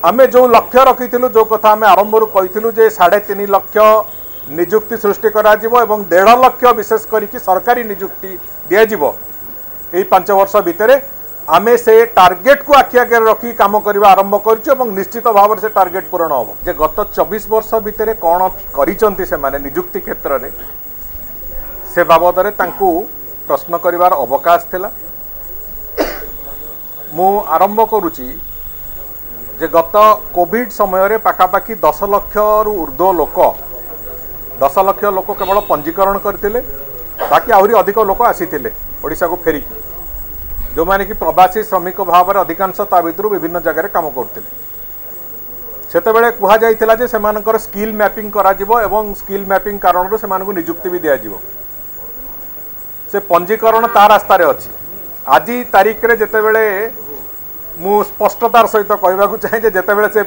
आमे जो लक्ष्य रखिथिलु जो कथा आमे आरंभरू कहिथिलु जे 3.5 लाख नियुक्ति सृष्टि करा जिवो एवं 1.5 लाख विशेष करिकि सरकारी नियुक्ति दिया जिवो एई 5 वर्ष भितरे आमे से टार्गेट को आखि आगे रखी काम करबा आरंभ करछु एवं निश्चित भाव से टार्गेट पूर्ण होबो जे गत 24 वर्ष भितरे कोन करिसंती से माने नियुक्ति क्षेत्र रे से बाबद रे तांकू प्रश्न करिवार अवकाश थिला। मु आरंभ करूची जे गत कोविड समय रे पाखापाखि 10 लाख रु ऊर्ध्व लोक 10 लाख लोक केवल पंजीकरण करथिले बाकी आहुरी अधिक लोक आसीथिले ओडिशा को फेरिकी जो माने कि प्रवासी श्रमिक भाव में अधिकांश ता भितर विभिन्न जगह काम करते सेतेबेले कुहा जाइथिला जे सेमानकर स्किल मैपिंग करा जिवो एवं स्किल मैपिंग कारण से मानक नियुक्ति भी दिया जिवो से पंजीकरण ता रास्ता रे अछि। आज तारीख रे जेतेबेले मु स्पष्टतार सहित कहबाकू चाहे जे जेतेबेले से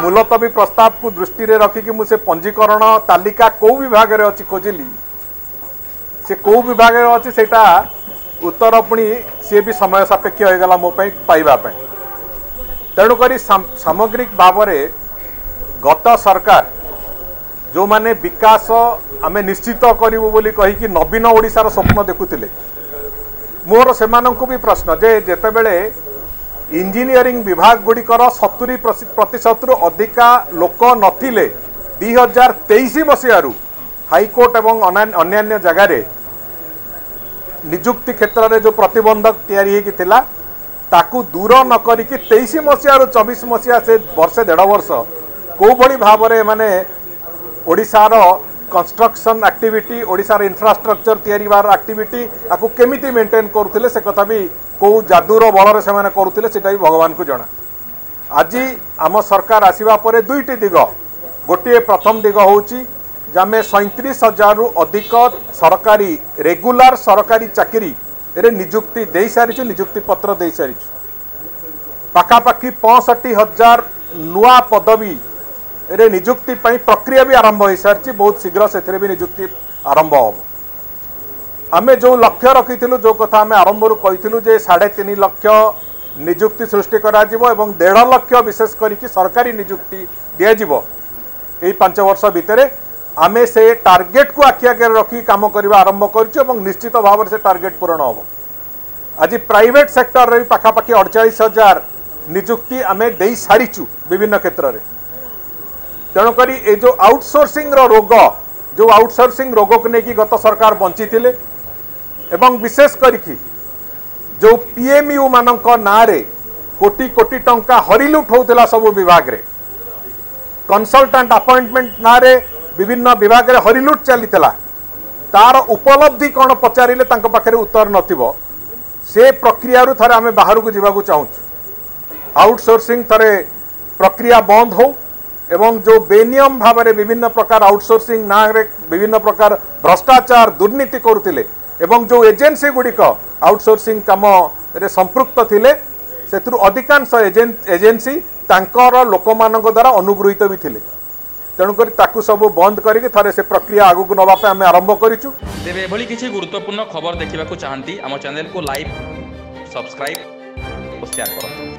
मुलतवी प्रस्ताव को दृष्टि रे रखी कि मु से पंजीकरण तालिका को विभाग रे अछि खोजिली से को विभाग रे अछि सेटा उत्तर पुणी सी भी समय सापेक्ष होगला मो पाइबा तेणुक सामग्रिक भाव में गत सरकार जो माने विकास आमे निश्चित करूँ बोली कहीकि नवीन ओडिशार स्वप्न देखुले मोर से भी प्रश्न जे जेतेबेले इंजीनियरिंग विभाग गुड़िकर 70% रु अधिका लोक नथिले 2023 मसीह हाईकोर्ट एवं अन्य जगार नियुक्ति क्षेत्र में जो प्रतिबंधक तैयारी थिला ताकू दूर न करिकि 23 मसीह रु 24 मसीहा से वर्षे 1.5 वर्ष को भली भाव में माने ओडिशार कंस्ट्रक्शन एक्टिविटी ओडिशार इंफ्रास्ट्रक्चर तैयारी बार एक्टिविटी आकु केमिति मेंटेन करुथिले से कथा भी को जादूर बल से माने करुथिले सेटा भी भगवान को जना। आज आम सरकार आसीबा परे दुईटी दिग गोटे प्रथम दिग होउची जामे 37,000 रु अधिक सरकारी रेगुलर सरकारी चाकरी रे नियुक्ति दे सारी नियुक्ति पत्र दे सारी पाखापाखि 65,000 नुआ पदवी रे नियुक्ति पई प्रक्रिया भी आरंभ हो सारी बहुत शीघ्र से भी नियुक्ति आरंभ हो। आमे जो लक्ष्य रखिथिलु जो कथा आमे आरंभरू कहिथिलु जे 3.5 लाख नियुक्ति सृष्टि करा जिवो एवं 1.5 लाख विशेष करिकि सरकारी नियुक्ति दिया जिवो एई 5 वर्ष भितरे आमे से टार्गेट को आखि आगे रखी काम करबा आरंभ करछु एवं निश्चित भाव से टार्गेट पूर्ण होबो। आज प्राइवेट सेक्टर रे पाखापाखि 48,000 नियुक्ति आमे देई सारिछु विभिन्न क्षेत्र रे तेणुकरी ए जो आउटसोर्सिंग रो रोग जो आउटसोर्सिंग रोग को लेकिन गत सरकार बंची थिले एवं विशेष करिकि जो पीएमयू मानक ना रे कोटी कोटी टंका हरिलुट होउतला सब विभाग रे कंसल्टेंट अपॉइंटमेंट ना रे विभिन्न विभाग रे हरिलुट चलीला तार उपलब्धि कौन पचारे पाखे उत्तर नथिबो से प्रक्रिया रू थरे आमे बाहर को जीवा चाहूँ आउटसोर्सिंग थरे प्रक्रिया बंद हो एवं जो बेनियम भाव में विभिन्न प्रकार आउटसोर्सिंग ना रे विभिन्न प्रकार भ्रष्टाचार दुर्नीति करुतिले एवं जो एजेंसी गुड़िक आउटसोर्सिंग काम रे संपृक्त थिले सेतु अधिकांश एजेंसी तांकर लोक मानक द्वारा अनुगृहीत भी थिले तेणुकर ताकू सब बंद करके थरे से प्रक्रिया आगु नवापे आम आरंभ करिछु। तेबे एभली किछि गुरुत्वपूर्ण खबर देखिबाकू चाहंती आम चैनल को लाइक सब्सक्राइब और शेयर करंतु।